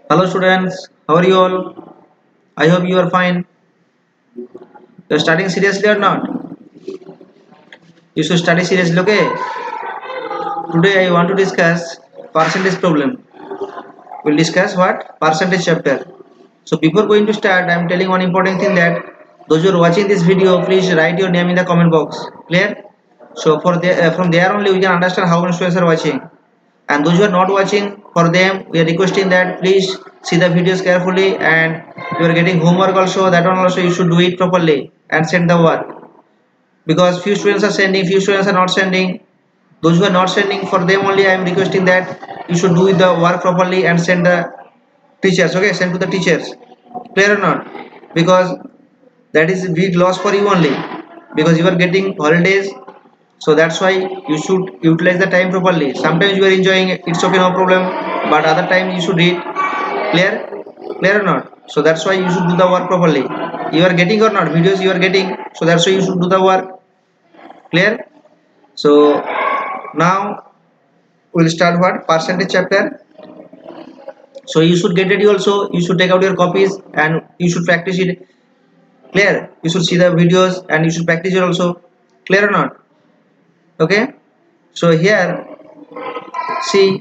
Hello students, how are you all? I hope you are fine. You are studying seriously or not? You should study seriously, okay? Today I want to discuss percentage problem. We'll discuss what? Percentage chapter. So before going to start, I am telling one important thing that those who are watching this video, please write your name in the comment box. Clear? So from there only we can understand how many students are watching. And those who are not watching, for them we are requesting that please see the videos carefully, and you are getting homework also, that one also you should do it properly and send the work, because few students are sending, few students are not sending. Those who are not sending, for them only I am requesting that you should do the work properly and send the teachers, okay, send to the teachers. Clear or not? Because that is a big loss for you only, because you are getting holidays. So that's why you should utilize the time properly. Sometimes you are enjoying it, it's okay, no problem, but other time you should read. Clear? Clear or not? So that's why you should do the work properly. You are getting or not videos, you are getting, so that's why you should do the work. Clear? So now we'll start what? Percentage chapter. So you should get ready also, you should take out your copies and you should practice it. Clear? You should see the videos and you should practice it also. Clear or not? Okay. So here, see,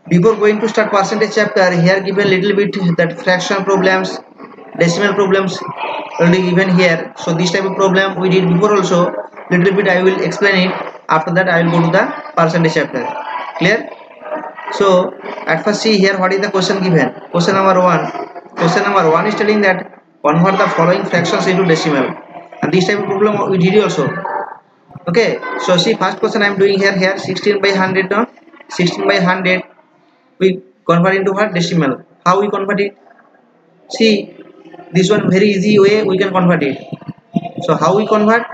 before going to start percentage chapter, here given little bit that fraction problems, decimal problems already given here. So this type of problem we did before also. Little bit I will explain it. After that I will go to the percentage chapter. Clear? So at first see here what is the question given. Question number one. Question number one is telling that convert the following fractions into decimal. And this type of problem we did also. Okay. So see, first question I am doing here 16 by 100. No? 16 by 100 we convert into what? Decimal. How we convert it? See, this one very easy way we can convert it. So how we convert?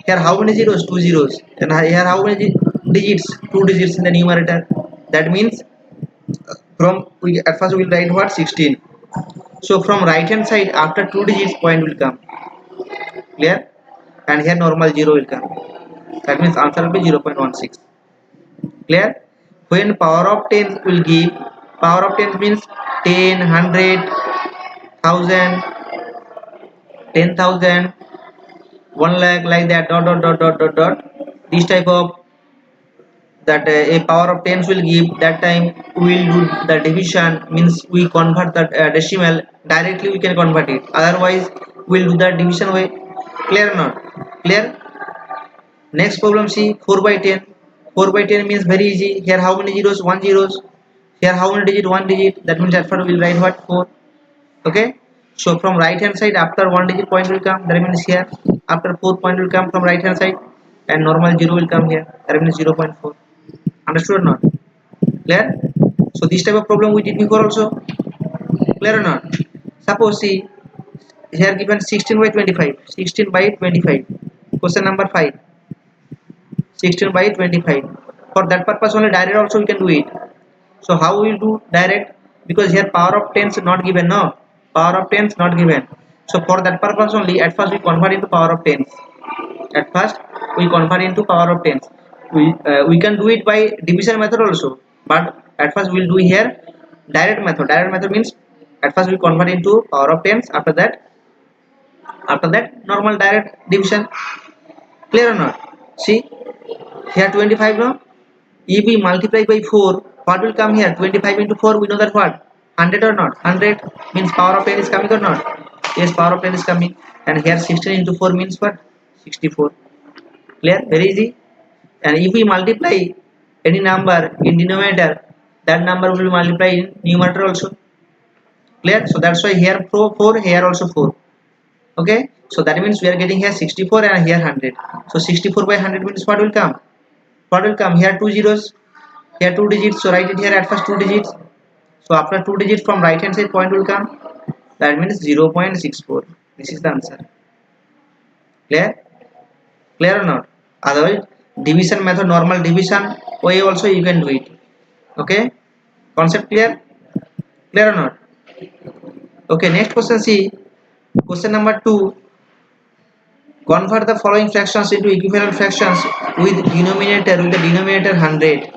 Here how many zeros? Two zeros. And here how many digits? Two digits in the numerator. That means from we at first we will write what? 16. So from right hand side after two digits point will come. Clear? And here normal zero will come. That means answer will be 0.16. Clear? When power of 10 will give, power of 10 means 10, 100, 1000, 10,000, 1 lakh, like that, dot dot dot dot dot dot. This type of that a power of 10 will give, that time we will do the division, means we convert the decimal directly, we can convert it, otherwise we will do the division way. Clear or not? Clear? Next problem, see, 4 by 10. 4 by 10 means very easy. Here how many zeros? One zeros. Here how many digit? One digit. That means at first we will write what? 4. Okay. So from right hand side after one digit point will come, that means here after 4 point will come from right hand side, and normal zero will come here, that means 0.4. Understood or not? Clear? So this type of problem we did before also. Clear or not? Suppose see, here given 16 by 25. 16 by 25. Question number 5. 16 by 25. For that purpose only direct also we can do it. So how we will do direct? Because here power of 10 is not given, no, power of 10 is not given. So for that purpose only, at first we convert into power of 10. At first we convert into power of 10. We can do it by division method also, but at first we will do here direct method. Direct method means at first we convert into power of 10. After that normal direct division. Clear or not? See, here 25, no? If we multiply by 4, what will come here? 25 into 4, we know that what? 100 or not? 100 means power of 10 is coming or not? Yes, power of 10 is coming. And here 16 into 4 means what? 64. Clear? Very easy. And if we multiply any number in denominator, that number will multiply in numerator also. Clear? So that's why here 4, here also 4. Okay. So that means we are getting here 64 and here 100. So 64 by 100 means what will come? What will come? Here two zeros. Here two digits, so write it here at first two digits. So after two digits from right hand side point will come, that means 0.64. This is the answer. Clear? Clear or not? Otherwise division method, normal division way also you can do it. Okay, concept clear? Clear or not? Okay, next question, see, question number 2. Convert the following fractions into equivalent fractions with the denominator 100.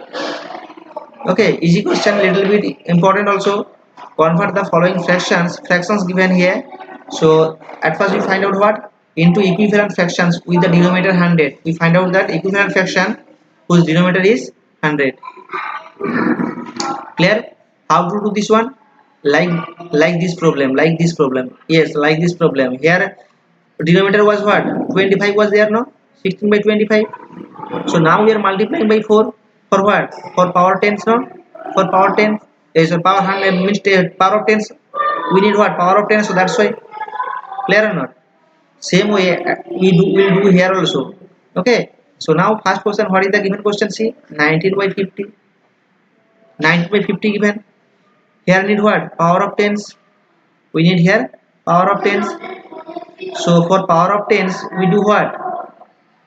Okay, easy question, little bit important also. Convert the following fractions given here. So at first we find out what into equivalent fractions with the denominator 100. We find out that equivalent fraction whose denominator is 100. Clear? How to do this one? like like this problem, yes, like this problem. Here denominator was what, 25 was there, no, 16 by 25. So now we are multiplying by 4 for what, for power 10s, no, for power 10 is a power 100 means power of 10s. We need what, power of 10, so that's why. Clear or not? Same way we'll do here also. Okay, so now first question, what is the given question? See, 19 by 50, 19 by 50 given. Here need what, power of tens. We need here power of tens. So for power of tens we do what,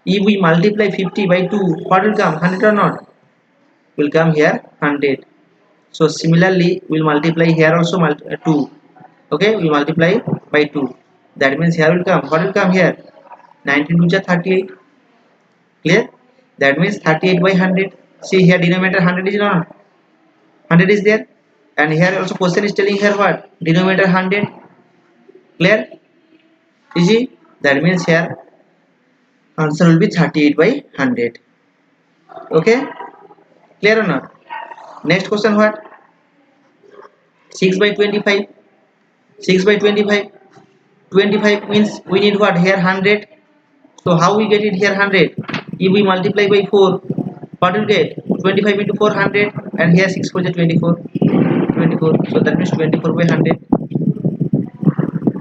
if we multiply 50 by 2, what will come, 100 or not? Will come here 100. So similarly we'll multiply here also 2. Okay, we multiply by 2, that means here will come, what will come here, 19 to 38. Clear? That means 38 by 100. See here denominator 100 is not, 100 is there, and here also question is telling here what, denominator 100. Clear? Easy. That means here answer will be 38 by 100. Okay, clear or not? Next question, what, 6 by 25, 6 by 25, 25 means we need what, here 100. So how we get it here 100, if we multiply by 4, what will get, 25 into 400, and here 6 for the 24, 24, so that means 24 by 100.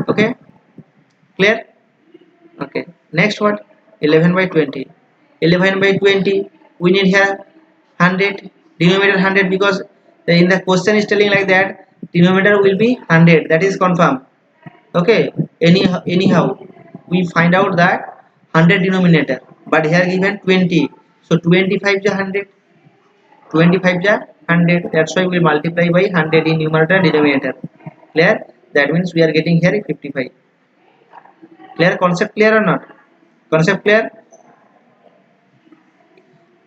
Okay, clear? Okay, next what, 11 by 20, 11 by 20 we need here 100, denominator 100, because in the question is telling like that denominator will be 100, that is confirmed. Okay, anyhow we find out that 100 denominator, but here given 20, so 25 is 100, 25 is 100, that's why we multiply by 100 in numerator denominator. Clear? That means we are getting here 55. Clear? Concept clear or not? Concept clear?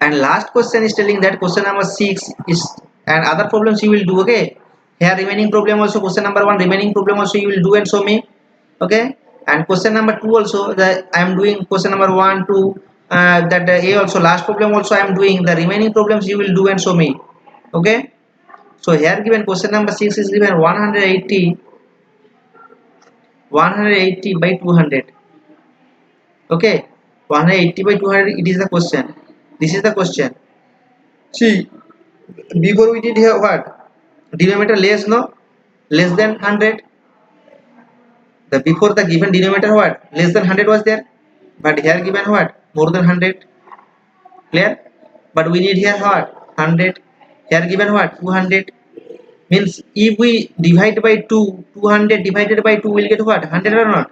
And last question is telling that question number 6 is, and other problems you will do. Okay, here remaining problem also, question number 1 remaining problem also you will do and show me. Okay, and question number 2 also, that I am doing question number 1 2, that A also, last problem also I am doing, the remaining problems you will do and show me. Okay, so here given question number 6 is given 180 by 200. Okay, 180 by 200, it is the question, this is the question. See, before we did here what, denominator less, no, less than 100, the before the given denominator what, less than 100 was there, but here given what, more than 100. Clear? But we need here what, 100, here given what, 200, means if we divide by 2, 200 divided by 2 will get what, 100 or not,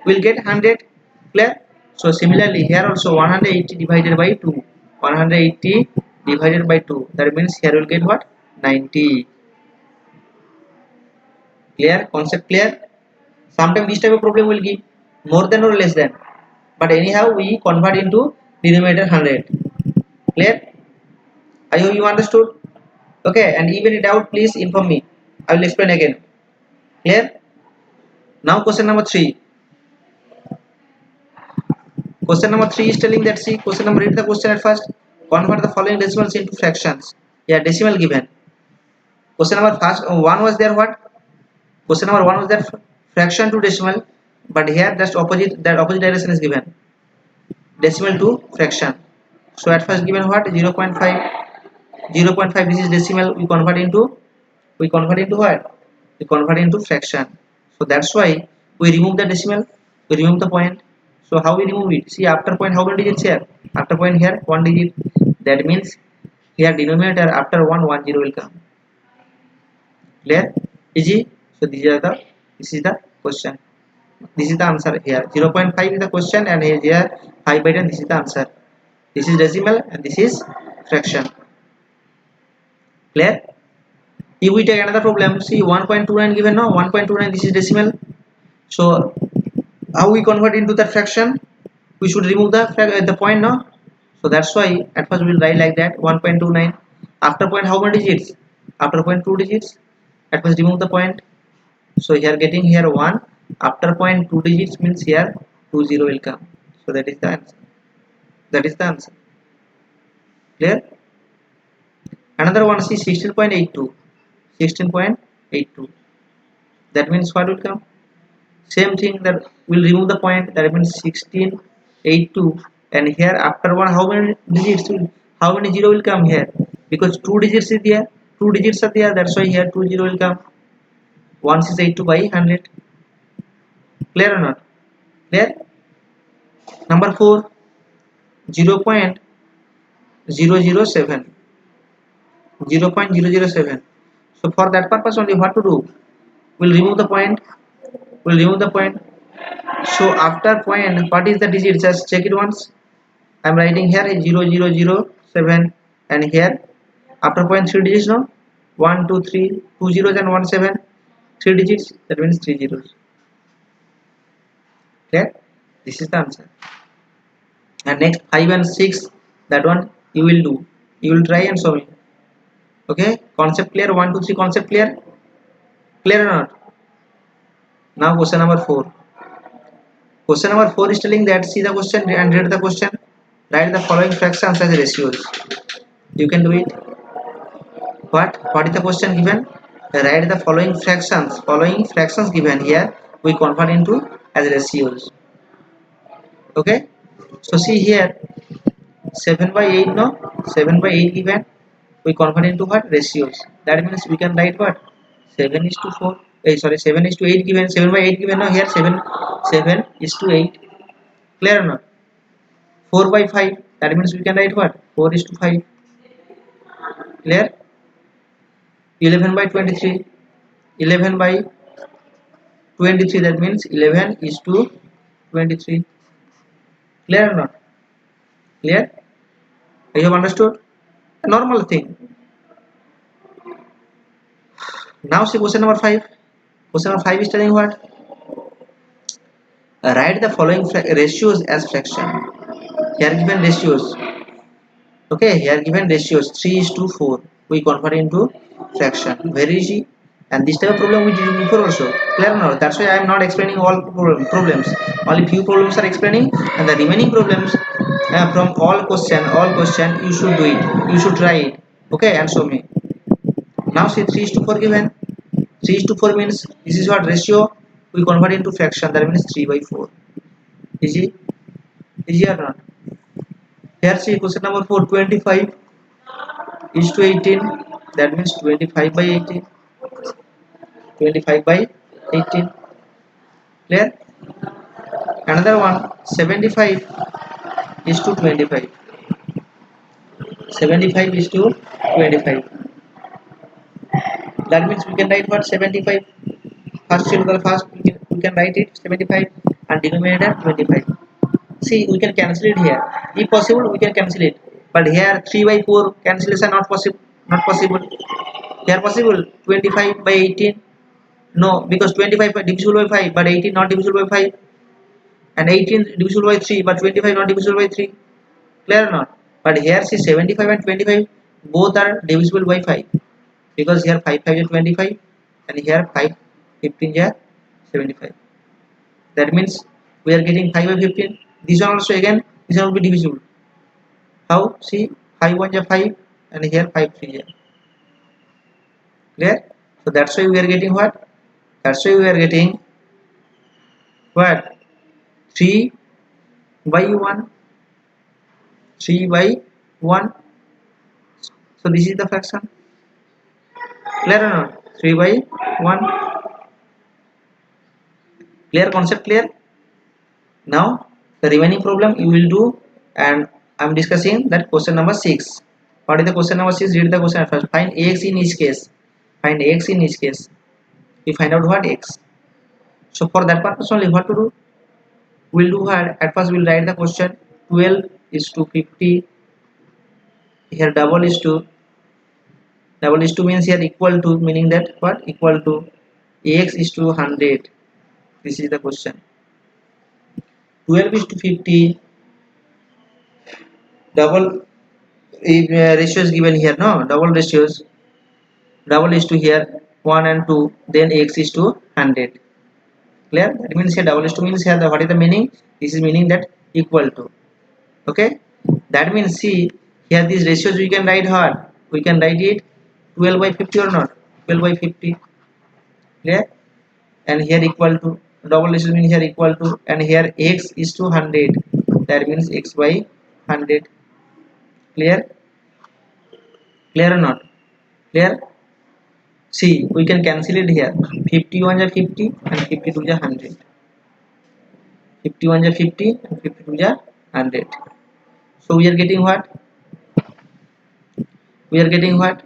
will get 100. Clear? So similarly here also 180 divided by 2, 180 divided by 2, that means here will get what, 90. Clear? Concept clear? Sometimes this type of problem will give more than or less than, but anyhow we convert into denominator 100. Clear? I hope you understood. Okay, and even in doubt please inform me, I will explain again. Clear? Now question number 3. Question number 3 is telling that, see, question number, read the question at first. Convert the following decimals into fractions. Yeah, decimal given. Question number first 1 was there what? Question number 1 was there fraction to decimal, but here just opposite, that opposite direction is given. Decimal to fraction. So at first given what? 0.5. 0.5, this is decimal, we convert into what? We convert into fraction. So that's why we remove the decimal, we remove the point. So how we remove it? See, after point how many digits here? After point here 1 digit. That means here denominator after 1 1 0 will come. Clear? Easy. So this is the question. This is the answer here. 0.5 is the question, and here 5 by 10, this is the answer. This is decimal and this is fraction. Clear? If we take another problem, see 1.29 given, no, 1.29, this is decimal. So how we convert into that fraction? We should remove the point, no. So that's why at first we will write like that 1.29. After point how many digits? After point 2 digits. at first remove the point. So here getting here 1, after point 2 digits means here 20 will come. So that is the answer. That is the answer. Clear? Another one, see 16.82. 16.82. That means what will come? Same thing, that will remove the point. That means 16.82. And here after one, how many digits? How many zero will come here? Because two digits is there. Two digits are there. That's why here 20 will come. 1682 by 100. Clear or not? Clear? Number 4, 0.007. 0.007. So for that purpose only, what to do? We'll remove the point. We'll remove the point. So after point, what is the digit? Just check it once. I'm writing here 0007, and here after point 3 digits, no? 1 2 3, 2 zeros and 1 7, 3 digits. That means 3 zeros. Okay, this is the answer. And next 5 and 6, that one you will do. You will try and show me. Okay, concept clear? 1 2 3, concept clear? Clear or not? Now question number 4. Question number 4 is telling that, see the question and read the question. Write the following fractions as ratios. You can do it. What is the question given? Write the following fractions. Following fractions given here, we convert into as ratios. Okay. So see here, 7 by 8, no? 7 by 8 given. We convert into what? Ratios. That means we can write what? 7 is to 4. Sorry, 7 is to 8 given. 7 by 8 given. No, here 7 is to 8. Clear or not? 4 by 5. That means we can write what? 4 is to 5. Clear? 11 by 23. 11 by 23. That means 11 is to 23. Clear or not? Clear? You have understood? A normal thing. Now see question number 5. Question number 5 is telling what? Write the following ratios as fraction. Here given ratios. Okay, here given ratios 3 is to 4. We convert into fraction. Very easy. And this type of problem we did before also. Clear or not? That's why I am not explaining all problems. Only few problems are explaining, and the remaining problems from all question you should do it. You should try it. Okay, and show me. Now see 3 is to 4 given. 3 is to 4 means this is what ratio we convert into fraction. That means 3 by 4. Easy? Easy or not? Here see question number 4, 25 is to 18. That means 25 by 18. 25 by 18. Clear? Another one, 75 is to 25. 75 is to 25. That means we can write what? 75. First we can write it 75 and denominator 25. See, we can cancel it here. If possible, we can cancel it. But here 3 by 4 cancellation not possible. Not possible. Here possible 25 by 18. No, because 25 divisible by 5, but 18 not divisible by 5. And 18 divisible by 3, but 25 not divisible by 3. Clear or not? But here see 75 and 25 both are divisible by 5, because here 5 5 is 25 and here 5 15 is 75. That means we are getting 5 by 15. This one also again, this one will be divisible. How? See 5 1 is 5 and here 5 3 is. Clear? So that's why we are getting what? That's why we are getting what? 3 by 1. 3 by 1. So this is the fraction. Clear or not? 3 by 1. Clear concept? Clear? Now the remaining problem you will do, and I am discussing that question number 6. What is the question number 6? Read the question first. Find x in each case. Find x in each case. We find out what x. So for that purpose only, what to do? We'll do what? At first we'll write the question. 12 is to 50. Here double is to means here equal to, meaning that what? Equal to x is to 100. This is the question. 12 is to 50. Double ratio is given here. No, double ratios. Double is to here 1 and 2, then x is to 100. Clear? That means here double is to means here the, what is the meaning? This is meaning that equal to. Okay, that means see here these ratios we can write what? We can write it 12 by 50 or not? 12 by 50. Clear? And here equal to, double ratio means here equal to, and here x is to 100. That means x by 100. Clear? Clear or not? Clear? See, we can cancel it here. 51 is 50 and 52 is 100. 51 is 50 and 52 is 100. So we are getting what? We are getting what?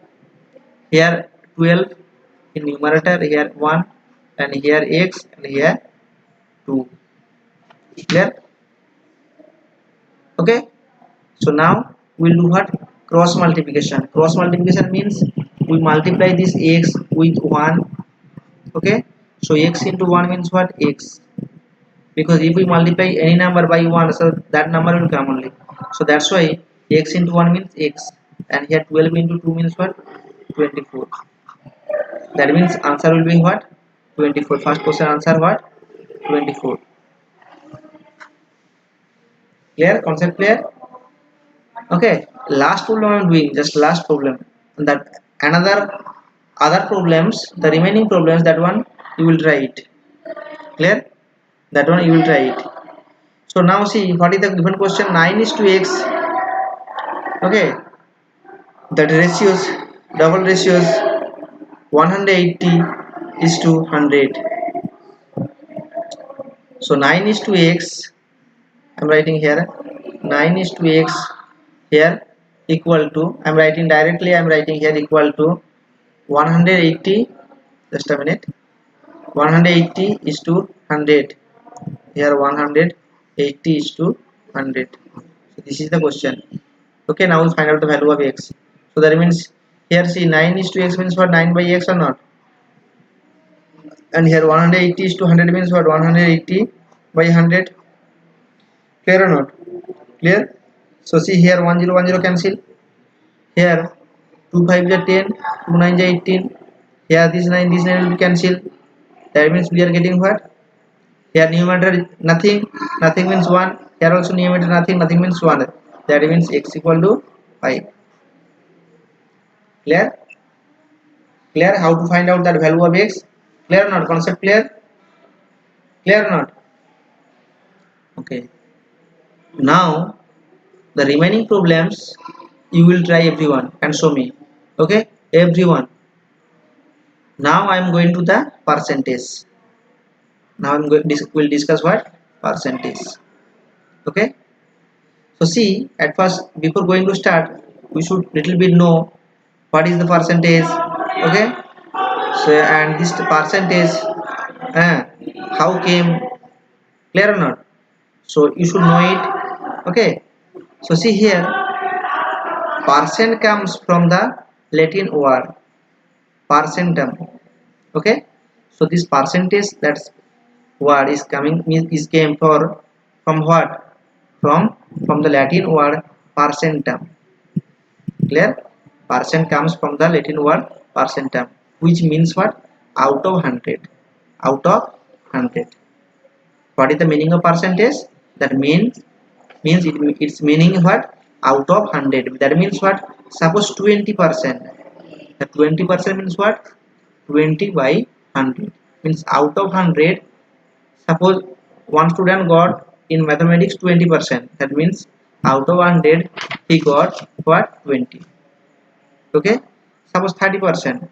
Here 12 in numerator, here 1, and here x, and here 2. Clear? Okay. So now we'll do what? Cross multiplication. Cross multiplication means we multiply this x with 1. Okay. So x into 1 means what? X. Because if we multiply any number by 1, so that number will come only. So that's why x into 1 means x. And here 12 into 2 means what? 24. That means answer will be what? 24. First question answer what? 24. Clear? Concept clear? Okay. Last problem I am doing, just last problem. That other problems, the remaining problems, that one you will try it. Clear? That one you will try it. So now see what is the given question. 9 is to x. Okay. That ratios, double ratios 180 is to 100. So 9 is to x. I am writing here 9 is to x here equal to, I am writing directly, I am writing here equal to 180, just a minute, 180 is to 100. Here 180 is to 100. So this is the question. Okay, now we'll find out the value of x. So that means here see 9 is to x means what? 9 by x or not? And here 180 is to 100 means what? 180 by 100. Clear or not? Clear? So see here 1010 cancel. Here 2 5 is 10, 2 9 is 18. Here this 9 will be cancelled. That means we are getting what? Here numerator nothing, nothing means 1. Here also numerator nothing, nothing means 1. That means x equal to 5. Clear? Clear? How to find out that value of x? Clear or not? Concept clear? Clear or not? Okay. Now the remaining problems you will try everyone and show me. Okay, everyone. Now I am going to the percentage. Now I'm going will discuss what? Percentage. Okay. So see, at first before going to start, we should little bit know what is the percentage. Okay. So and this percentage, how came? Clear or not? So you should know it. Okay. So see here, percent comes from the Latin word percentum. Okay. So this percentage, that's word is coming, is came from what? From the Latin word percentum. Clear? Percent comes from the Latin word percentum, which means what? Out of 100. Out of 100. What is the meaning of percentage? That means its meaning what? Out of 100. That means what? Suppose 20%. The 20% means what? 20 by 100 means out of 100. Suppose one student got in mathematics 20%. That means out of 100 he got what? 20. Okay. Suppose 30%.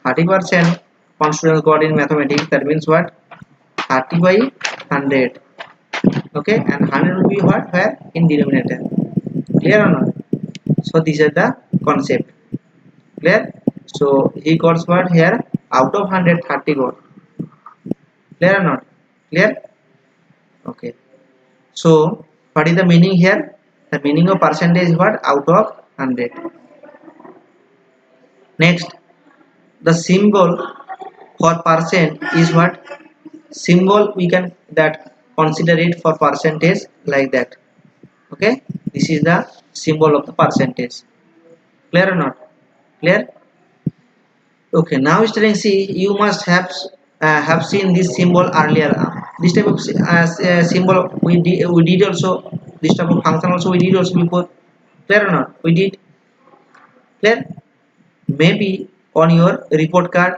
30% one student got in mathematics. That means what? 30 by 100. Okay, and 100 will be what? Where? In denominator. Clear or not? So these are the concept. Clear? So he got what here? Out of 100, 30 got. Clear or not? Clear? Okay. So what is the meaning here? The meaning of percentage is what? Out of 100. Next, the symbol for percent is what? Symbol we can that consider it for percentage like that. Okay, this is the symbol of the percentage. Clear or not? Clear? Okay, now it's telling, see, you must have seen this symbol earlier. This type of symbol we did also. This type of function also we did also before. Clear or not? We did. Clear? Maybe on your report card.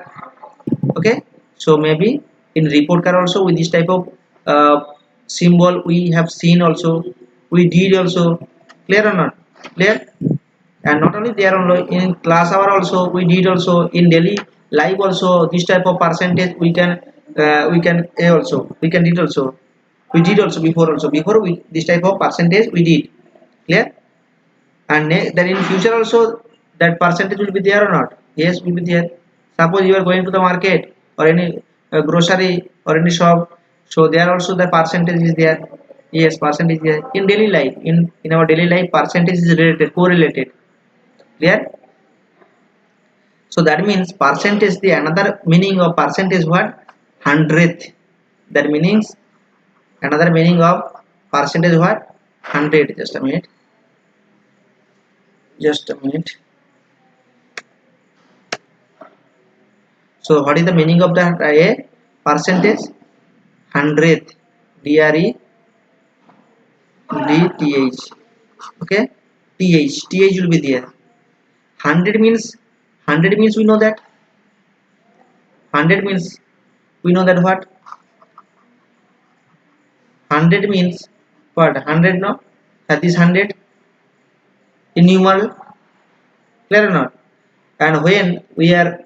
Okay. So maybe in report card also with this type of uh, symbol we have seen also. We did also. Clear or not? Clear? And not only there only in class hour also we did also in daily life also this type of percentage we can also we can did also we did also before we this type of percentage we did. Clear? And then in future also that percentage will be there or not? Yes, will be there. Suppose you are going to the market or any grocery or any shop, so there also the percentage is there. Yes, percentage is there in daily life. In our daily life percentage is related, correlated. Clear? So that means percentage, the another meaning of percentage what? Hundredth. That meanings, another meaning of percentage what? 100. Just a minute. Just a minute. So what is the meaning of the a percentage? Hundredth. DREDTH. Okay. TH will be there. 100 means we know that. 100 means we know that what? 100 means what? 100 no? That is 100 in numeral. Clear or not? And when we are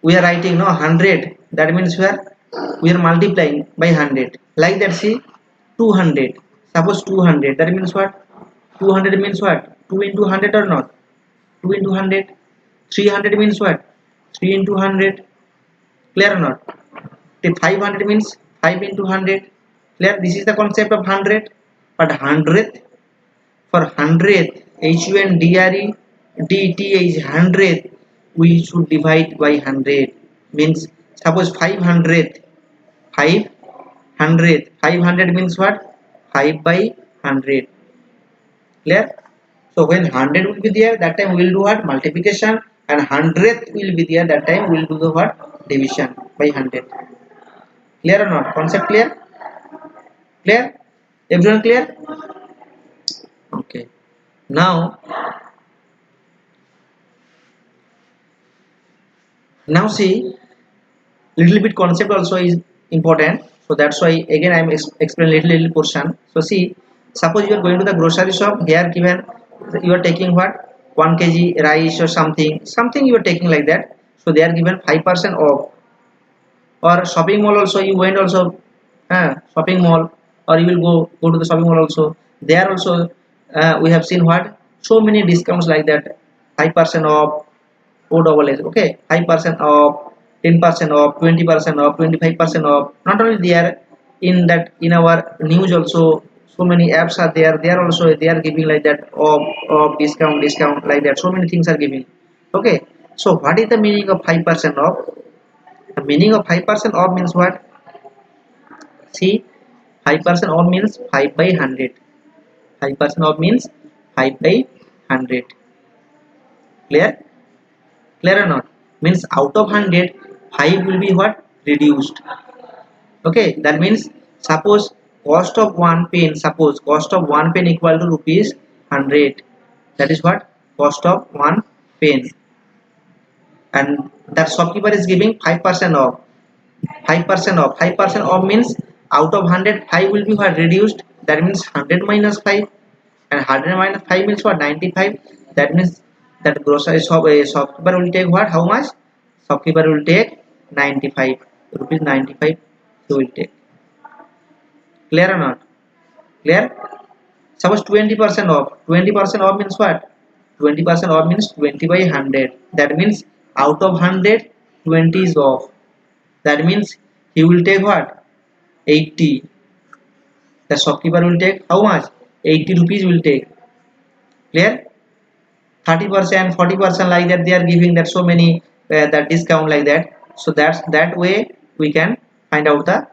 writing no 100, that means we are multiplying by 100 like that. See, 200. Suppose 200, that means what? 200 means what? 2 into 100 or not? 2 into 100. 300 means what? 3 into 100. Clear or not? The 500 means 5 into 100. Clear? This is the concept of 100. But 100th, for 100th, HUNDRE DT is 100th, we should divide by 100. Means suppose 500 means what? 5 by 100. Clear? So when 100 will be there, that time we will do what? Multiplication. And 100th will be there, that time we will do the what? Division by 100. Clear or not? Concept clear? Clear? Everyone clear? Okay. Now see, little bit concept also is important, so that's why again I am explain little portion. So see, suppose you are going to the grocery shop. Here given you are taking what? 1 kg rice or something you are taking like that. So they are given 5% off. Or shopping mall also you went also, shopping mall, or you will go to the shopping mall also. There also we have seen what? So many discounts like that. 5% off, O double S. Okay, 5% off, 10% off, 20% off, 25% off. Not only there, in that in our news also, so many apps are there. They are also they are giving like that off discount like that. So many things are giving. Okay, so what is the meaning of 5% off? The meaning of 5% off means what? See, 5% off means 5 by 100. 5% off means 5 by 100. Clear? Clear or not? Means out of 100, 5 will be what? Reduced. Okay, that means suppose cost of one pen equal to rupees 100. That is what? Cost of one pen. And that shopkeeper is giving 5% off. 5% off means out of 100, 5 will be what? Reduced. That means 100 minus 5. And 100 minus 5 means what? 95. That means that grocery shopkeeper will take what? How much? Shopkeeper will take 95 rupees. 95 he will take. Clear or not? Clear? Suppose 20% off. 20% off means what? 20% off means 20 by 100. That means out of 100, 20 is off. That means he will take what? 80. The shopkeeper will take how much? 80 rupees will take. Clear? 30%, 40% like that they are giving that so many that discount like that. So that's that way we can find out the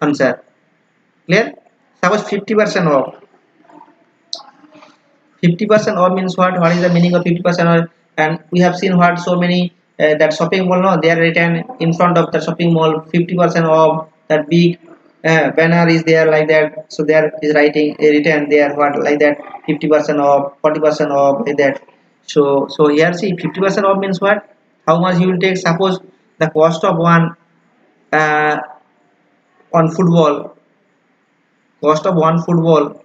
answer. Clear? Suppose 50% off. 50% off means what? What is the meaning of 50% off? and we have seen what so many that shopping mall, no, they are written in front of the shopping mall 50% off. That big banner is there like that, so there is writing written there what like that, 50% off, 40% off, like that. So here see, 50% off means what, how much you will take. Suppose the cost of one uh, on football, cost of one football,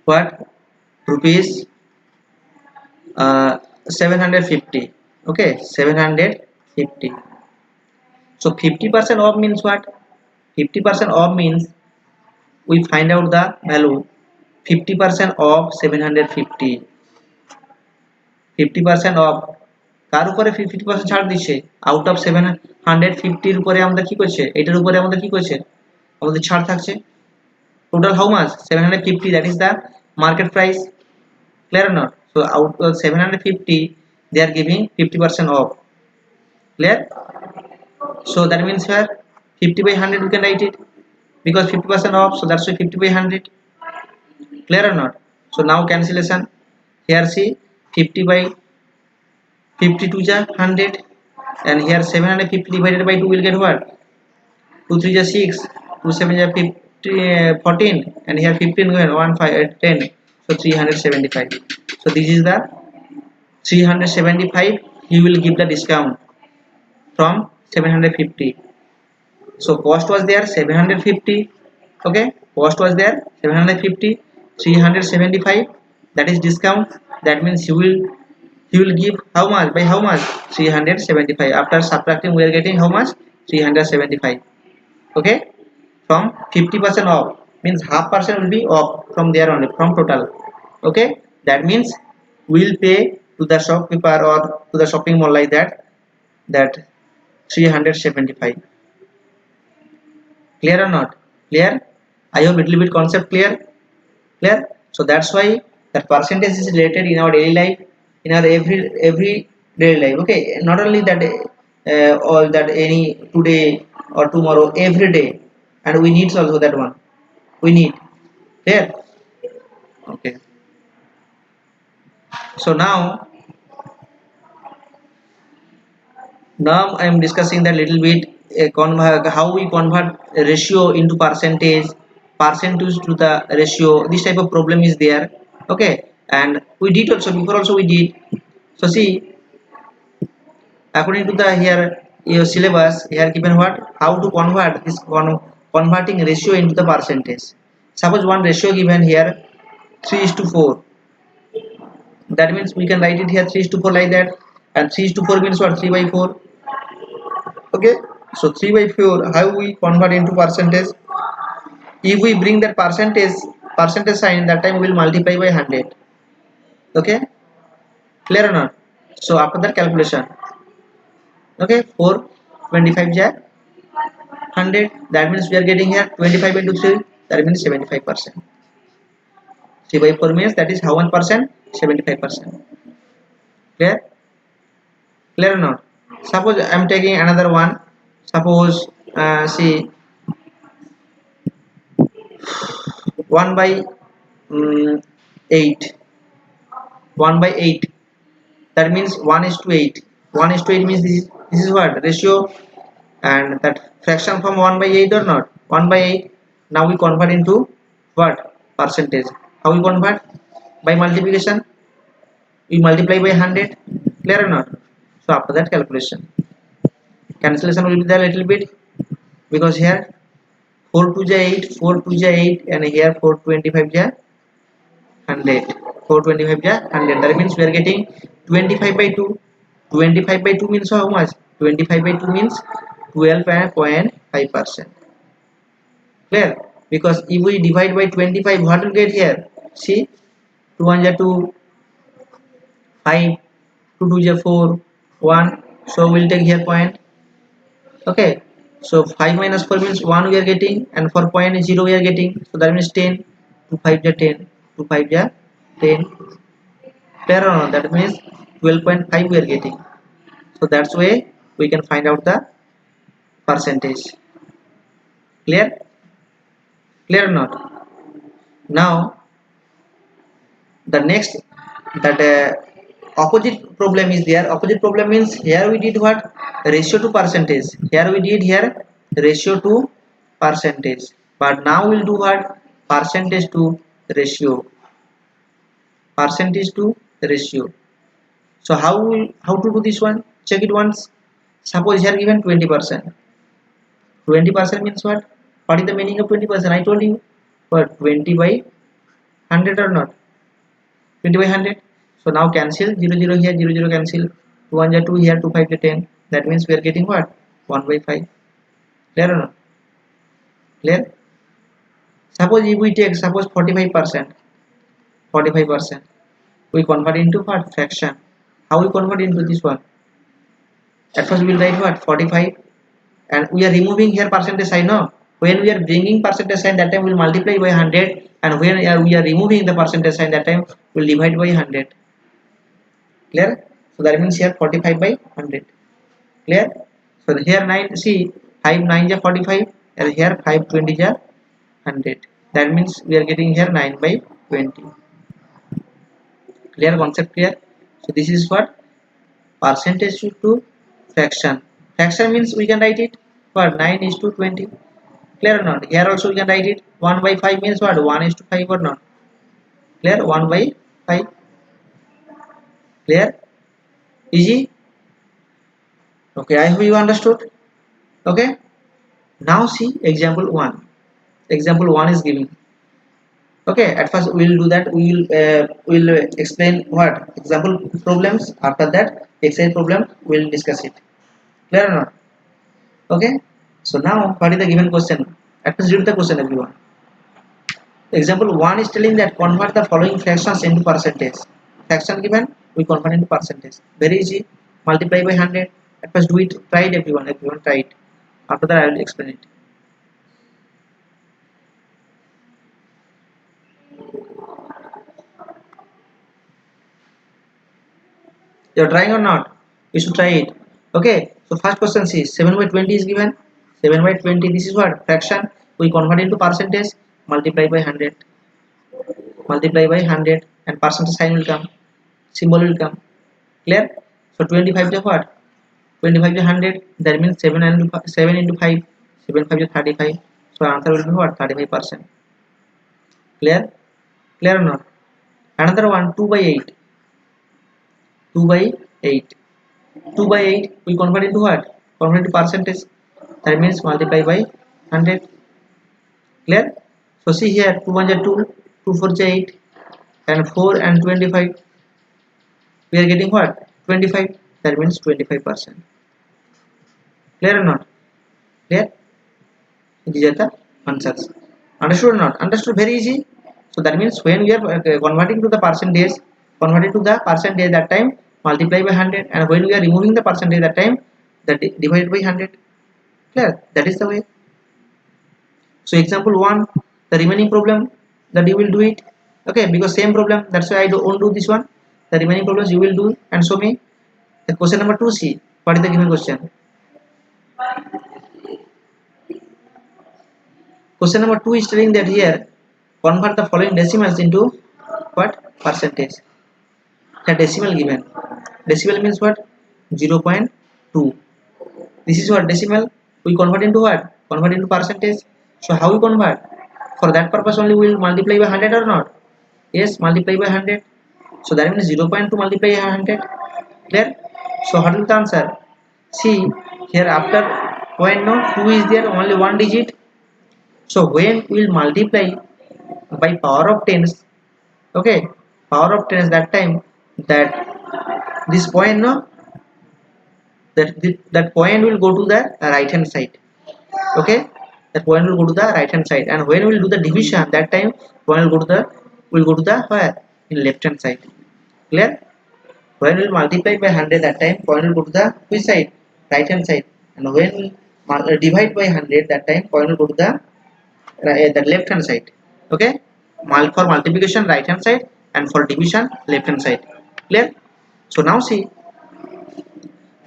what, rupees 750. Okay, 750. So 50% off means what? 50% off means we find out the value. 50% of 750. 50% off কার উপরে 50% ছাড় দিচ্ছে, out of 750 এর উপরে আমাদের কি করছে, এটার উপরে আমাদের কি করছে, আমাদের ছাড় থাকছে। Total how much, 750, that is the market price. Clear or not? So out of 750 they are giving 50% off. Clear? So that means here 50 by 100 we can write it, because 50% off, so that's why 50 by 100. Clear or not? So now cancellation. Here see, 50 by 50 to ja 100, and here 750 divided by 2 will get what? 2 3 ja 6, 2 7 ja 50, 14, and here 15 going 1 5 10. So 375. So this is the 375. You will give the discount from 750. So cost was there 750. Okay, cost was there 750, 375, that is discount. That means you will give how much, by how much, 375. After subtracting we are getting how much, 375. Okay, from 50% off means half percent will be off from there only, from total. Okay, that means we will pay to the shopkeeper or to the shopping mall like that, that 375. Clear or not? Clear? I hope little bit concept clear. Clear? So that's why that percentage is related in our daily life, in our every daily life. Okay, not only that all that any today or tomorrow, every day, and we need also that one, we need. Clear? Okay, so now I am discussing that little bit, how we convert a ratio into percentage, percentage to the ratio. This type of problem is there. Okay, and we did also before, also we did. So see, according to the here your syllabus, here given what, how to convert this converting ratio into the percentage. Suppose one ratio given here 3:4. That means we can write it here 3:4 like that, and 3:4 means what, 3 by 4. Okay, so 3 by 4, how we convert into percentage? If we bring that percentage sign, that time we will multiply by 100. Okay, clear or not? So after that calculation, okay, 4 25 ja 100, that means we are getting here 25 into 3, that means 75%. 3 by 4 means that is how much percent, 75%. Clear? Clear or not? Suppose I am taking another one. Suppose see, 1 by 8, 1 by 8, that means 1 is to 8. 1 is to 8 means this is what, ratio, and that fraction from 1 by 8 or not, 1 by 8. Now we convert into what, percentage. How we convert? By multiplication, we multiply by 100. Clear or not? So after that calculation, cancellation will be there a little bit, because here 4 2 ja 8, 4 2 ja 8, and here 4 25 ja 100. 425 ja 100, that means we are getting 25 by 2. 25 by 2 means how much? 25 by 2 means 12.5%. Clear? Because if we divide by 25, what will get here? See, 2 1 ja 2, 5, 2 2 ja 4, 1. So we'll take here point. Okay, so 5 minus 4 means 1 we are getting, and for point 0 we are getting, so that means 10. 2 5 ja 10, 2 5 ja 10. Clear or not? That means 12.5 we are getting. So that's way we can find out the percentage. Clear? Clear or not? Now the next that opposite problem is there. Opposite problem means here we did what, ratio to percentage, here we did here ratio to percentage, but now we'll do what, percentage to ratio, percentage to ratio. So how to do this one, check it once. Suppose here given 20%. 20% means what is the meaning of 20%? I told you, but 20 by 100 or not, 20 by 100. So now cancel 0 0 here, 0 0 cancel, 2 1 2 here, 2 5 10. That means we are getting what, 1 by 5. Clear or not? Clear? Suppose if we take suppose 45%, 45%, we convert into what, fraction. How we convert into this one? At first we will write what, 45, and we are removing here percentage sign. No, when we are bringing percentage sign, that time we will multiply by 100, and when we are removing the percentage sign, that time we will divide by 100. Clear? So that means here 45 by 100. Clear? So here 9, see 5 9 is 45, and here 5 20 is 100. That means we are getting here 9 by 20. Clear concept? Clear? So this is what, percentage to fraction. Fraction means we can write it what, 9 is to 20. Clear or not? Here also we can write it 1 by 5 means what, 1 is to 5 or not? Clear? 1 by 5. Clear? Easy? Okay, I hope you understood. Okay, now see example 1. Example 1 is giving. Okay, at first we will do that, we will explain what example problems. After that exercise problem we will discuss it. Clear or not? Okay, so now what is the given question? At first read the question, everyone. Example 1 is telling that convert the following fractions into percentage. Fraction given, we convert into percentage. Very easy. Multiply by 100. At first do it, try it, everyone. Everyone try it. After that I will explain it. You're trying or not? You should try it. Okay, so first question, see 7 by 20 is given. 7 by 20, this is what, fraction. We convert into percentage, multiply by 100. Multiply by 100, and percentage sign will come, symbol will come. Clear? So 25 is what, 25 is 100. That means 7 into 5, 7 5 is 35. So answer will be what, 35%. Clear? Clear or not? Another one, 2 by 8. 2 by 8. 2 by 8 we convert into what, convert into percentage. That means multiply by 100. Clear? So see here, 2 1 is 2, 2 4 is 8, and 4 and 25, we are getting what, 25. That means 25%. Clear or not? Clear? These are the answers. Understood or not? Understood? Very easy. So that means when we are converting to the percentage, converting to the percentage, that time multiply by 100, and when we are removing the percentage, that time that divided by 100. Clear? That is the way. So example 1, the remaining problem that you will do it. Okay, because same problem, that's why I won't do this one. The remaining problems you will do and show me. The question number 2, see what is the given question. Question number 2 is telling that here convert the following decimals into what, percentage. The decimal given. Decimal means what, 0.2. This is what decimal. We convert into what, convert into percentage. So how we convert? For that purpose only we will multiply by 100 or not? Yes, multiply by 100. So that means 0.2 multiply by 100. Clear? So what will the answer? See here, after point no 2 is there, only one digit. So when we will multiply by power of 10s, okay, power of 10s, that time that this point no, that point will go to the right hand side. Okay, that point will go to the right hand side, and when we will do the division, that time point will go to the where, in left hand side. Clear? When we will multiply by 100, that time point will go to the which side, right hand side, and when we divide by 100, that time point will go to the left hand side. Okay, for multiplication right hand side, and for division left hand side. Clear? So now see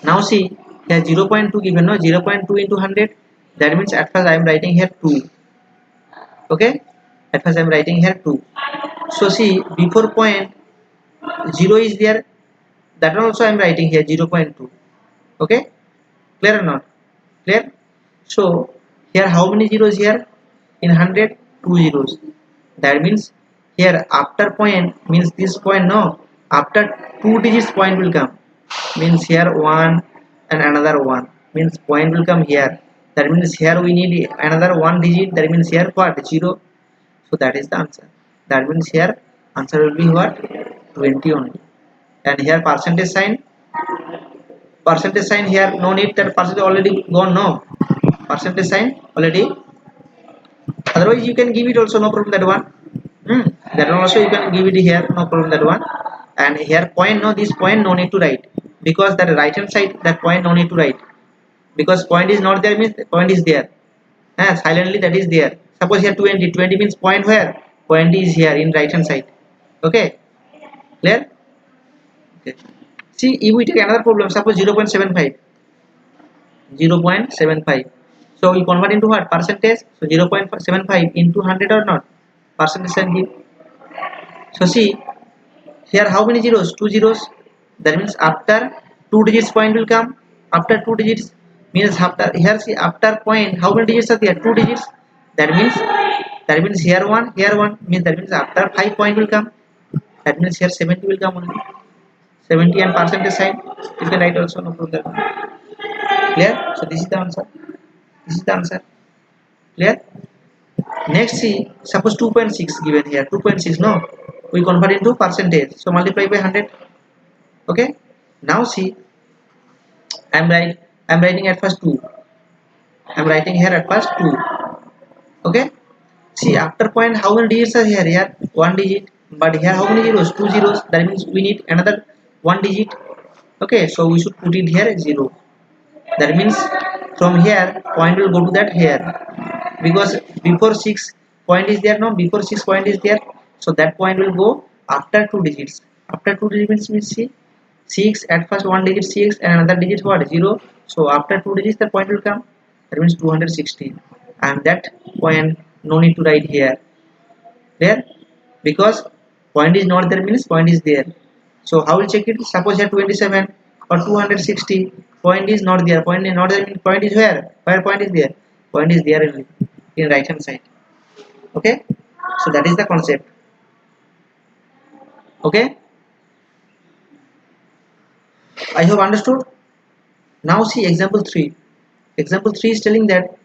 here 0.2 given, no, 0.2 into 100. That means at first I am writing here 2. Okay, at first I am writing here 2. So see, before point 0 is there, that one also I am writing here 0.2. Okay, clear or not? Clear? So here how many zeros here in 100? 2 zeros. That means here after point means this point, no, after 2 digits point will come, means here 1 and another 1, means point will come here. That means here we need another 1 digit, that means here what? 0. So that is the answer. That means here answer will be what? 20 only. And here percentage sign here no need, that percentage already gone, no, percentage sign already. Otherwise you can give it also, no problem that one. That one also you can give it here, no problem that one. And here point, no, this point no need to write, because that right hand side that point no need to write, because point is not there means the point is there. Silently that is there. Suppose here 20 means point where? Point is here in right hand side. Okay, clear? Okay. See, if we take another problem, suppose 0.75. 0.75. So we convert into what? Percentage. So 0.75 into 100 or not? Percentage and give. So see, here how many zeros? 2 zeros. That means after 2 digits point will come. After 2 digits means after, here see, after point how many digits are there? 2 digits. That means here one means, that means after 5 point will come. That means here 70 will come only. 70 and percentage sign. You can write also, no problem. Clear? So this is the answer. This is the answer. Clear? Next see, suppose 2.6 given here. 2.6, no, we convert into percentage. So multiply by 100. Okay. Now see, I'm writing at first 2. I'm writing here at first 2. Okay. See, after point how many digits are here? Here 1 digit. But here how many zeros? 2 zeros. That means we need another 1 digit. Okay. So we should put it here 0. That means from here point will go to that here, because before 6 point is there, no, before 6 point is there. So that point will go after 2 digits. After 2 digits means see, 6 at first 1 digit 6 and another digit what? 0. So after 2 digits the point will come. That means 216. And that point no need to write here. There, because point is not there means point is there. So how will check it? Suppose here 27 or 260, point is not there. Point is not there means point is where? Where point is there? Point is there in right hand side. Okay. So that is the concept. Okay. I have understood. Now see example 3. Example 3 is telling that,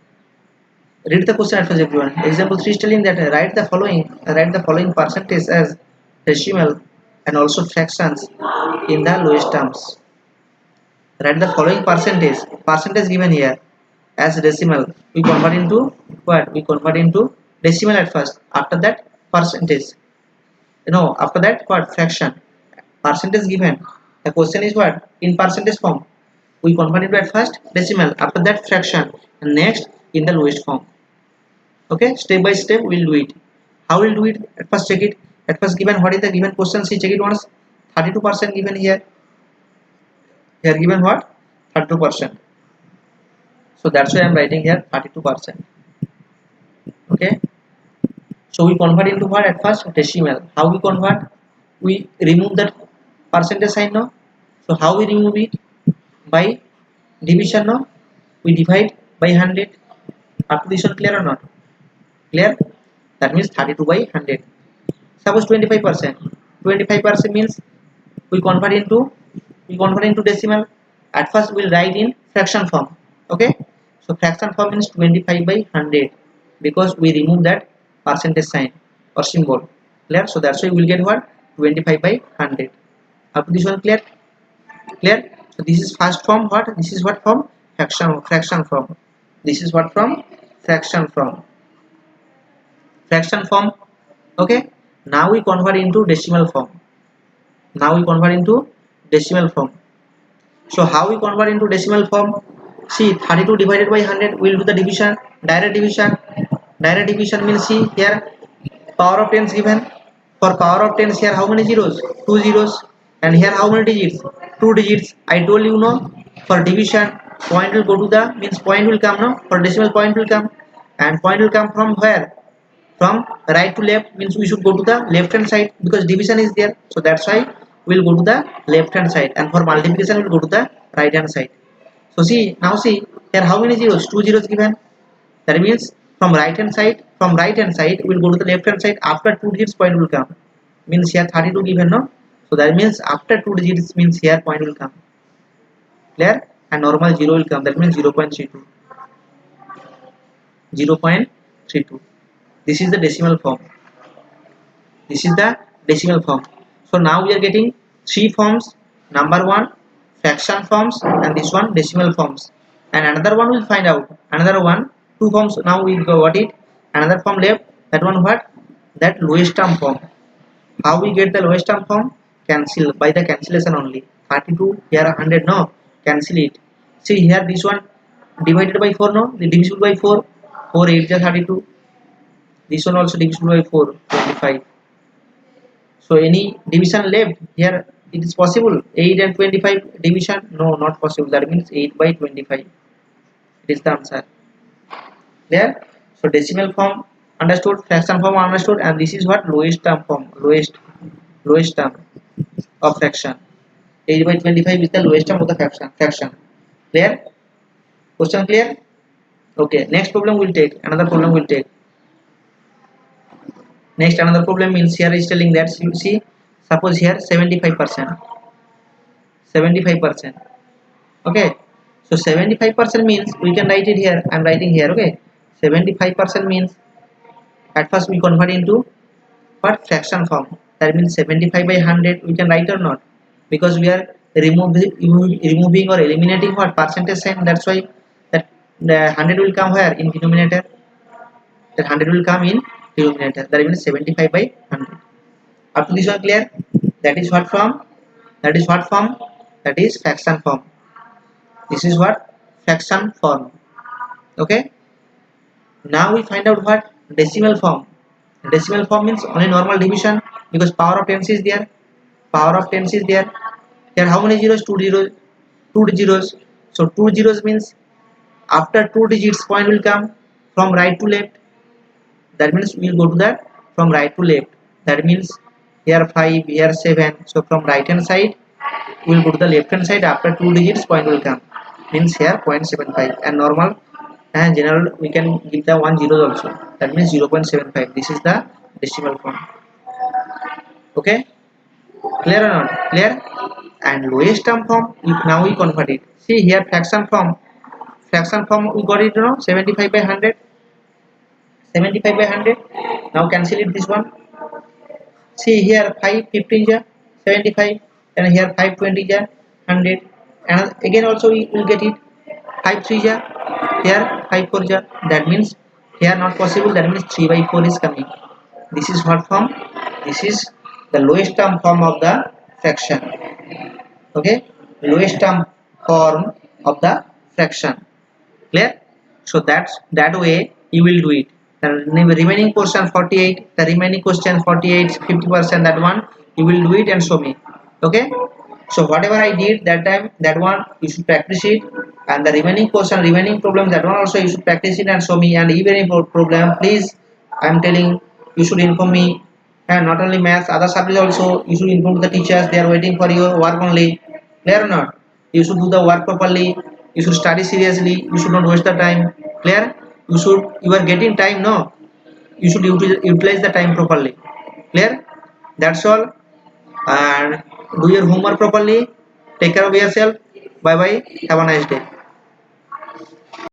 read the question at first everyone. Example 3 is telling that write the following percentage as decimal and also fractions in the lowest terms. Write the following percentage given here as decimal. We convert into what? We convert into decimal at first. After that percentage. No, after that what? Fraction. Percentage given. The question is what? In percentage form. We convert it at first decimal. After that fraction. And next in the lowest form. Okay, step by step we'll do it. How we'll do it? At first check it. At first given what is the given question? See, check it once. 32% given here. Here given what? 32%. So that's why I'm writing here 32%. Okay. So we convert into what? At first decimal. How we convert? We remove that percentage sign now. So how we remove it? By division now. We divide by 100. Up to this one, clear or not? Clear? That means 32 by 100. Suppose 25%. 25% means we convert into decimal. At first we'll write in fraction form. Okay. So fraction form means 25 by 100, because we remove that percentage sign or symbol. Clear? So that's why we'll get what? 25 by 100. Up to this one, clear? Clear? So this is first form. What? This is what form? Fraction form. This is what from? Fraction form. Fraction form. Okay. Now we convert into decimal form. So how we convert into decimal form? See, 32 divided by 100. We'll do the division. Direct division. Direct division means, see here, power of 10 is given. For power of 10 here how many zeros? 2 zeros. And here how many digits? 2 digits. I told you, no, for division point will go to the, means point will come, no, for decimal point will come. And point will come from where? From right to left, means we should go to the left hand side, because division is there. So that's why will go to the left hand side, and for multiplication will go to the right hand side. So see, now see here, how many zeros? 2 zeros given. That means from right hand side will go to the left hand side. After 2 digits point will come, means here 32 given, no? So that means after 2 digits means here point will come. Clear? And normal 0 will come, that means 0.32. 0.32. This is the decimal form. This is the decimal form. So now we are getting three forms. Number one, fraction forms, and this one decimal forms. And another one we'll find out. Another one, two forms. Now we got it. Another form left. That one what? That lowest term form. How we get the lowest term form? Cancel by the cancellation only. 32 here 100, no, cancel it. See here, this one divided by 4, no, divisible by 4. 4 8 is 32. This one also divisible by 4, 25. So any division left here, it is possible. 8 and 25 division, no, not possible. That means 8 by 25. It is the answer. There. So decimal form understood, fraction form understood, and this is what? Lowest term form. Lowest term of fraction. 8 by 25 is the lowest term of the fraction. Clear? Question clear? Okay, next problem we'll take. Another problem we'll take. Next, another problem means here is telling that, you see, suppose here 75%. 75%. Okay, so 75% means we can write it here. I'm writing here. Okay, 75% means at first we convert into what? Fraction form. That means 75 by 100 we can write or not, because we are removing or eliminating what? Percentage sign. That's why that the 100 will come where? In denominator. That 100 will come in denominator. That means 75 by 100. Up to this one clear? That is what form? That is what form? That is fraction form. This is what? Fraction form. Okay, now we find out what? Decimal form. Decimal form means only normal division, because power of tens is there. Power of tens is there. Here how many zeros? 2 zeros. 2 zeros. So 2 zeros means after 2 digits point will come from right to left. That means we will go to the from right to left. That means here 5, here 7. So from right hand side we will go to the left hand side. After 2 digits point will come, means here 0.75. And normal and general we can give the 1 zeros also. That means 0.75. This is the decimal form. Okay, clear or not? Clear? And lowest term form, now we convert it. See here, fraction form. Fraction form we got it, you know, 75 by 100. 75 by 100. Now cancel it, this one. See here 5 15 ja 75, and here 5 20 ja 100, and again also we will get it. 5 3 ja, here 5 4 ja. That means here not possible. That means 3 by 4 is coming. This is what form? This is the lowest term form of the fraction. Okay, lowest term form of the fraction. Clear? So that's that way you will do it. The remaining portion 48, the remaining question 48, 50%, that one you will do it and show me. Okay, so whatever I did that time, that one you should practice it, and the remaining portion, remaining problem, that one also you should practice it and show me. And if any problem, please, I am telling, you should inform me. And not only maths, other subjects also you should inform the teachers. They are waiting for your work only. Clear or not? You should do the work properly. You should study seriously. You should not waste the time. Clear? You are getting time, no? You should utilize the time properly. Clear? That's all. And do your homework properly. Take care of yourself. Bye bye. Have a nice day.